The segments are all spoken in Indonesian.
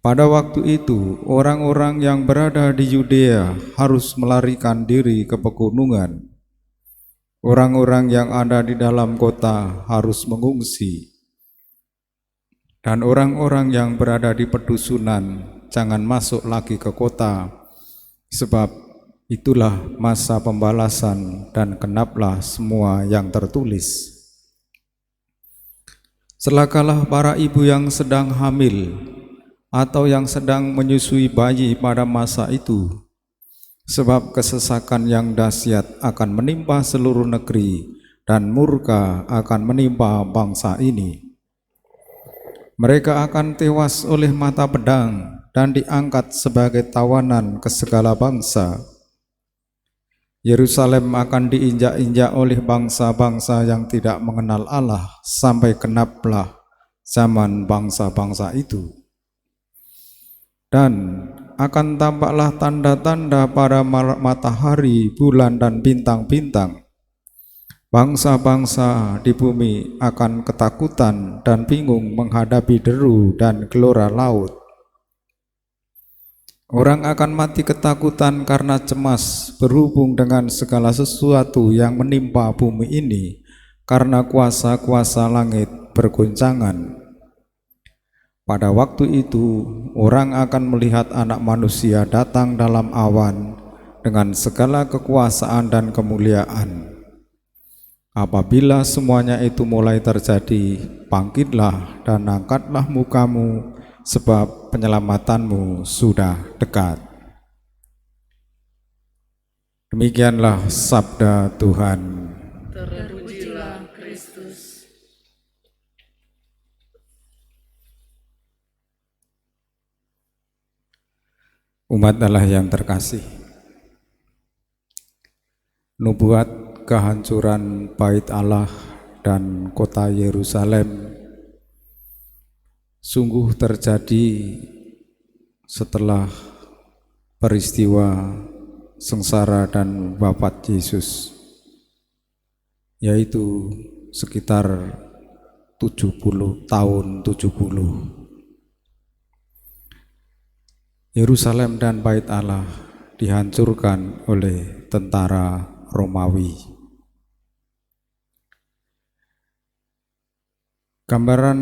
Pada waktu itu, orang-orang yang berada di Yudea harus melarikan diri ke pegunungan. Orang-orang yang ada di dalam kota harus mengungsi. Dan orang-orang yang berada di pedusunan jangan masuk lagi ke kota, sebab itulah masa pembalasan dan genaplah semua yang tertulis. Celakalah para ibu yang sedang hamil atau yang sedang menyusui bayi pada masa itu, sebab kesesakan yang dahsyat akan menimpa seluruh negeri dan murka akan menimpa bangsa ini. Mereka akan tewas oleh mata pedang dan diangkat sebagai tawanan ke segala bangsa. Yerusalem akan diinjak-injak oleh bangsa-bangsa yang tidak mengenal Allah sampai genaplah zaman bangsa-bangsa itu. Dan akan tampaklah tanda-tanda pada matahari, bulan, dan bintang-bintang. Bangsa-bangsa di bumi akan ketakutan dan bingung menghadapi deru dan gelora laut. Orang akan mati ketakutan karena cemas berhubung dengan segala sesuatu yang menimpa bumi ini, karena kuasa-kuasa langit bergoncangan. Pada waktu itu, orang akan melihat Anak Manusia datang dalam awan dengan segala kekuasaan dan kemuliaan. Apabila semuanya itu mulai terjadi, bangkitlah dan angkatlah mukamu, sebab penyelamatanmu sudah dekat. Demikianlah sabda Tuhan. Terpujilah Kristus. Umat Allah yang terkasih, nubuat kehancuran Bait Allah dan kota Yerusalem sungguh terjadi setelah peristiwa sengsara dan wafat Yesus, yaitu sekitar 70 tahun 70. Yerusalem dan Bait Allah dihancurkan oleh tentara Romawi. Gambaran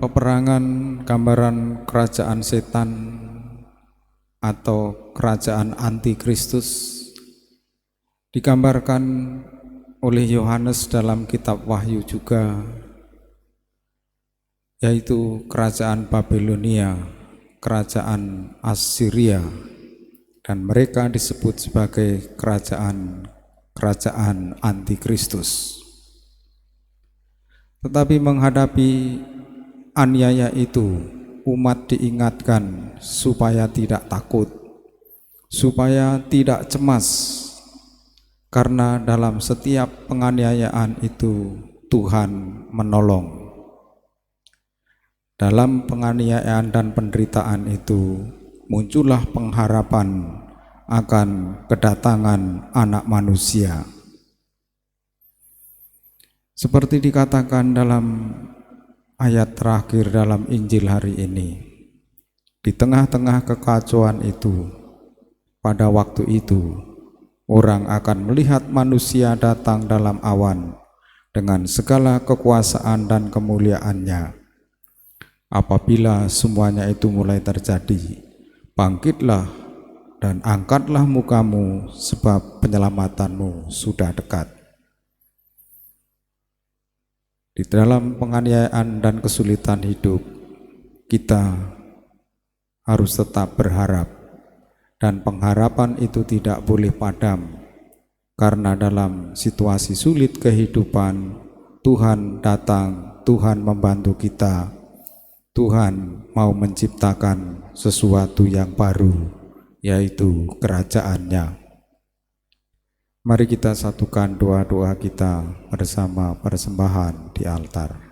peperangan, gambaran kerajaan setan atau kerajaan antikristus digambarkan oleh Yohanes dalam kitab Wahyu juga, yaitu kerajaan Babilonia, kerajaan Assyria, dan mereka disebut sebagai kerajaan antikristus. Tetapi menghadapi aniaya itu, umat diingatkan supaya tidak takut, supaya tidak cemas, karena dalam setiap penganiayaan itu Tuhan menolong. Dalam penganiayaan dan penderitaan itu muncullah pengharapan akan kedatangan Anak Manusia. Seperti dikatakan dalam ayat terakhir dalam Injil hari ini, di tengah-tengah kekacauan itu, pada waktu itu, orang akan melihat manusia datang dalam awan dengan segala kekuasaan dan kemuliaannya. Apabila semuanya itu mulai terjadi, bangkitlah dan angkatlah mukamu, sebab penyelamatanmu sudah dekat. Di dalam penganiayaan dan kesulitan hidup, kita harus tetap berharap, dan pengharapan itu tidak boleh padam, karena dalam situasi sulit kehidupan, Tuhan datang, Tuhan membantu kita, Tuhan mau menciptakan sesuatu yang baru, yaitu kerajaannya. Mari kita satukan doa-doa kita bersama persembahan di altar.